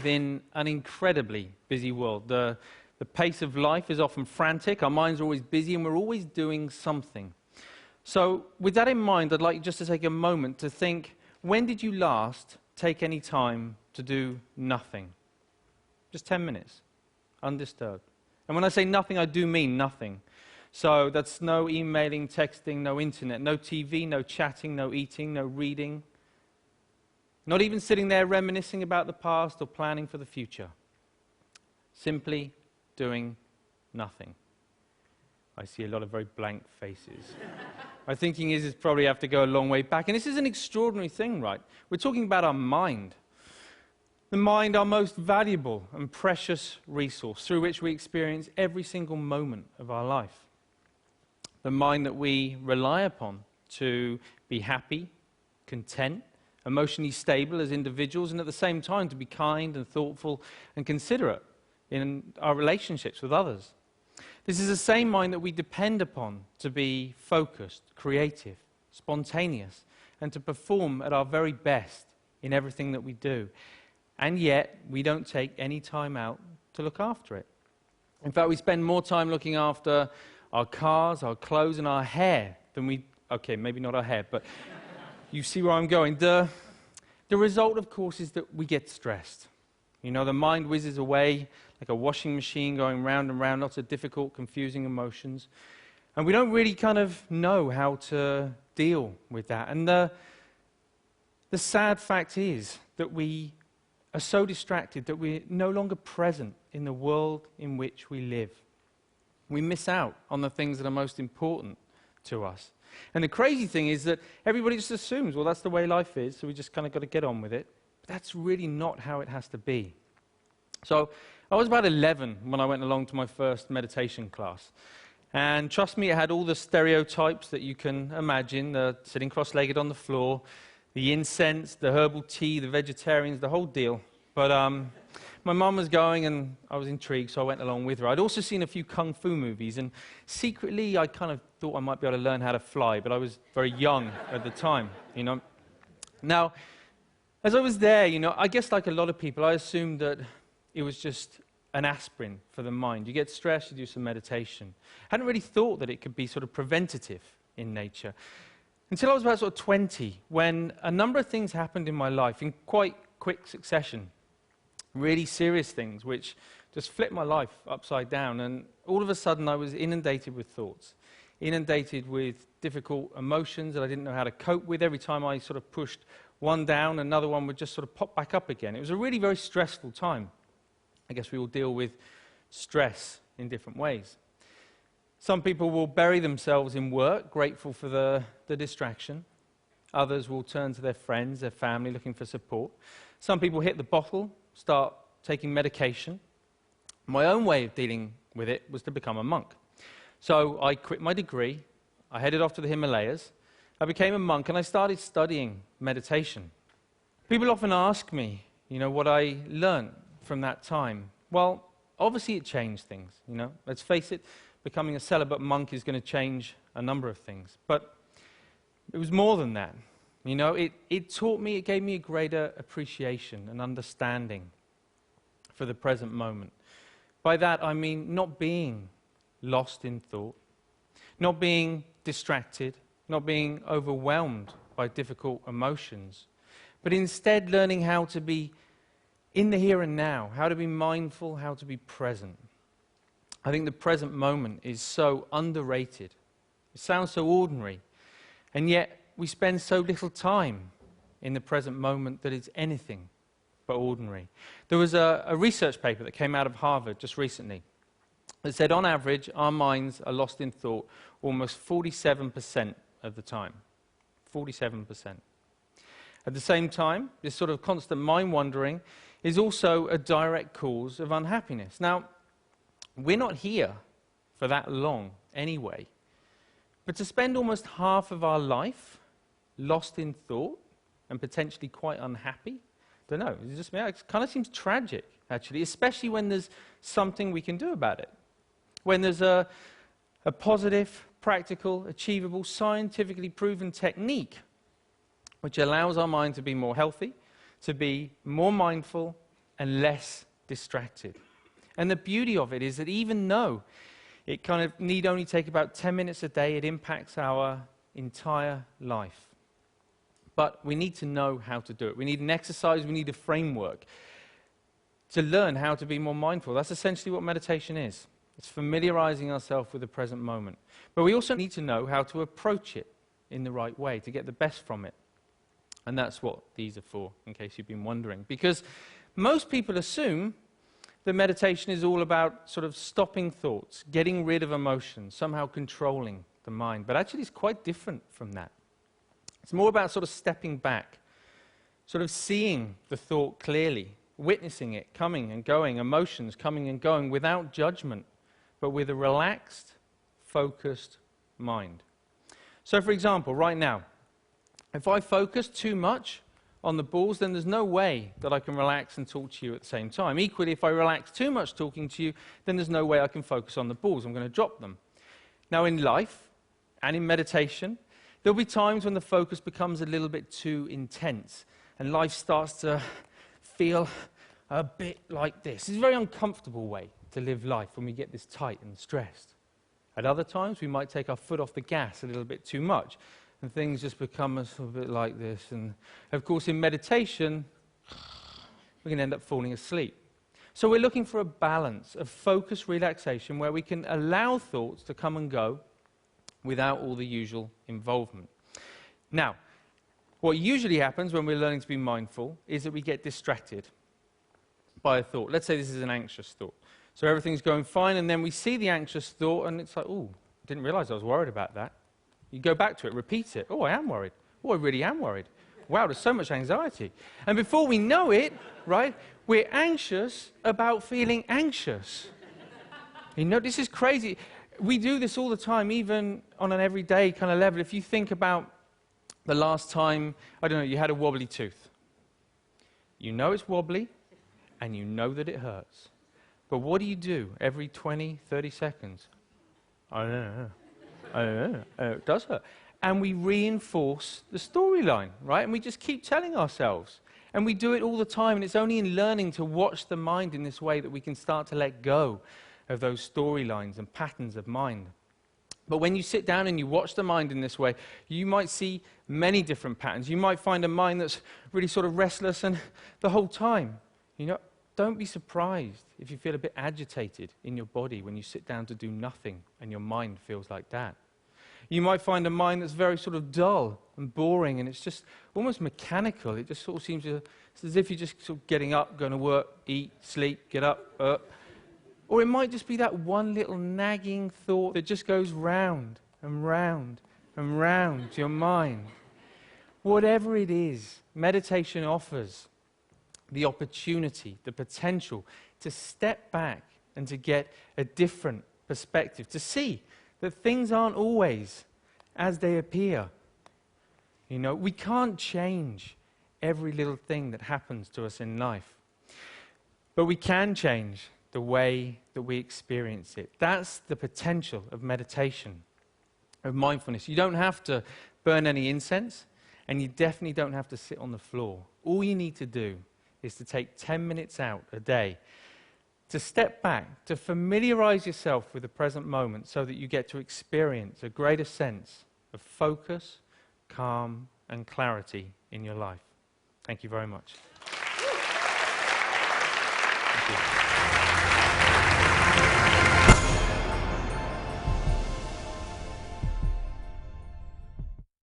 live in an incredibly busy world. The pace of life is often frantic, our minds are always busy, and we're always doing something. So with that in mind, I'd like you just to take a moment to think, when did you last take any time to do nothing? Just 10 minutes, undisturbed. And when I say nothing, I do mean nothing. So that's no emailing, texting, no internet, no TV, no chatting, no eating, no reading. Not even sitting there reminiscing about the past or planning for the future. Simply doing nothing. I see a lot of very blank faces. My thinking is probably have to go a long way back. And this is an extraordinary thing, right? We're talking about our mind. The mind, our most valuable and precious resource through which we experience every single moment of our life. The mind that we rely upon to be happy, content, emotionally stable as individuals, and at the same time to be kind and thoughtful and considerate in our relationships with others. This is the same mind that we depend upon to be focused, creative, spontaneous, and to perform at our very best in everything that we do. And yet, we don't take any time out to look after it. In fact, we spend more time looking after our cars, our clothes, and our hair than we... Okay, maybe not our hair, but you see where I'm going. The result, of course, is that we get stressed. You know, the mind whizzes away like a washing machine going round and round, lots of difficult, confusing emotions. And we don't really kind of know how to deal with that. And the sad fact is that we are so distracted that we're no longer present in the world in which we live. We miss out on the things that are most important to us. And the crazy thing is that everybody just assumes, well, that's the way life is, so we just kind of got to get on with it. But that's really not how it has to be. So I was about 11 when I went along to my first meditation class. And trust me, it had all the stereotypes that you can imagine, the sitting cross-legged on the floor, the incense, the herbal tea, the vegetarians, the whole deal. But my mum was going, and I was intrigued, so I went along with her. I'd also seen a few kung fu movies, and secretly I kind of thought I might be able to learn how to fly, but I was very young at the time, you know. Now, as I was there, you know, I guess like a lot of people, I assumed that it was just an aspirin for the mind. You get stressed, you do some meditation. I hadn't really thought that it could be sort of preventative in nature. Until I was about sort of 20, when a number of things happened in my life in quite quick succession. Really serious things which just flipped my life upside down, and all of a sudden I was inundated with thoughts, inundated with difficult emotions that I didn't know how to cope with. Every time I sort of pushed one down, another one would just sort of pop back up again. It was a really very stressful time. I guess we all deal with stress in different ways. Some people will bury themselves in work, grateful for the distraction. Others will turn to their friends, their family, looking for support. Some people hit the bottle, start taking medication. My own way of dealing with it was to become a monk. So I quit my degree, I headed off to the Himalayas, I became a monk, and I started studying meditation. People often ask me, you know, what I learned from that time. Well, obviously it changed things, you know. Let's face it, becoming a celibate monk is going to change a number of things. But it was more than that. You know, it taught me, it gave me a greater appreciation and understanding for the present moment. By that, I mean not being lost in thought, not being distracted, not being overwhelmed by difficult emotions, but instead learning how to be in the here and now, how to be mindful, how to be present. I think the present moment is so underrated. It sounds so ordinary, and yet we spend so little time in the present moment that it's anything but ordinary. There was a research paper that came out of Harvard just recently that said on average our minds are lost in thought almost 47% of the time. 47%. At the same time, this sort of constant mind wandering is also a direct cause of unhappiness. Now, we're not here for that long anyway, but to spend almost half of our life lost in thought and potentially quite unhappy, I don't know, it kind of seems tragic, actually, especially when there's something we can do about it. When there's a positive, practical, achievable, scientifically proven technique which allows our mind to be more healthy, to be more mindful, and less distracted. And the beauty of it is that even though it kind of need only take about 10 minutes a day, it impacts our entire life. But we need to know how to do it. We need an exercise, we need a framework to learn how to be more mindful. That's essentially what meditation is. It's familiarizing ourselves with the present moment. But we also need to know how to approach it in the right way to get the best from it. And that's what these are for, in case you've been wondering. Because most people assume that meditation is all about sort of stopping thoughts, getting rid of emotions, somehow controlling the mind. But actually it's quite different from that. It's more about sort of stepping back, sort of seeing the thought clearly, witnessing it coming and going, emotions coming and going without judgment, but with a relaxed, focused mind. So for example, right now, if I focus too much on the balls, then there's no way that I can relax and talk to you at the same time. Equally, if I relax too much talking to you, then there's no way I can focus on the balls. I'm going to drop them. Now in life and in meditation, there'll be times when the focus becomes a little bit too intense and life starts to feel a bit like this. It's a very uncomfortable way to live life when we get this tight and stressed. At other times, we might take our foot off the gas a little bit too much and things just become a little bit like this. And of course, in meditation, we can end up falling asleep. So we're looking for a balance of focused relaxation where we can allow thoughts to come and go without all the usual involvement. Now, what usually happens when we're learning to be mindful is that we get distracted by a thought. Let's say this is an anxious thought. So everything's going fine, and then we see the anxious thought, and it's like, oh, didn't realize I was worried about that. You go back to it, repeat it. Oh, I am worried. Oh, I really am worried. Wow, there's so much anxiety. And before we know it, right, we're anxious about feeling anxious. You know, this is crazy. We do this all the time, even on an everyday kind of level. If you think about the last time, I don't know, you had a wobbly tooth. You know it's wobbly, and you know that it hurts. But what do you do every 20, 30 seconds? I don't know. I don't know. It does hurt. And we reinforce the storyline, right? And we just keep telling ourselves. And we do it all the time. And it's only in learning to watch the mind in this way that we can start to let go of those storylines and patterns of mind. But when you sit down and you watch the mind in this way, you might see many different patterns. You might find a mind that's really sort of restless and the whole time. You know, don't be surprised if you feel a bit agitated in your body when you sit down to do nothing and your mind feels like that. You might find a mind that's very sort of dull and boring and it's just almost mechanical. It just sort of seems to, it's as if you're just sort of getting up, going to work, eat, sleep, get up. Or it might just be that one little nagging thought that just goes round and round and round to your mind. Whatever it is, meditation offers the opportunity, the potential to step back and to get a different perspective, to see that things aren't always as they appear. You know, we can't change every little thing that happens to us in life, but we can change the way that we experience it. That's the potential of meditation, of mindfulness. You don't have to burn any incense, and you definitely don't have to sit on the floor. All you need to do is to take 10 minutes out a day to step back, to familiarize yourself with the present moment so that you get to experience a greater sense of focus, calm, and clarity in your life. Thank you very much. Thank you.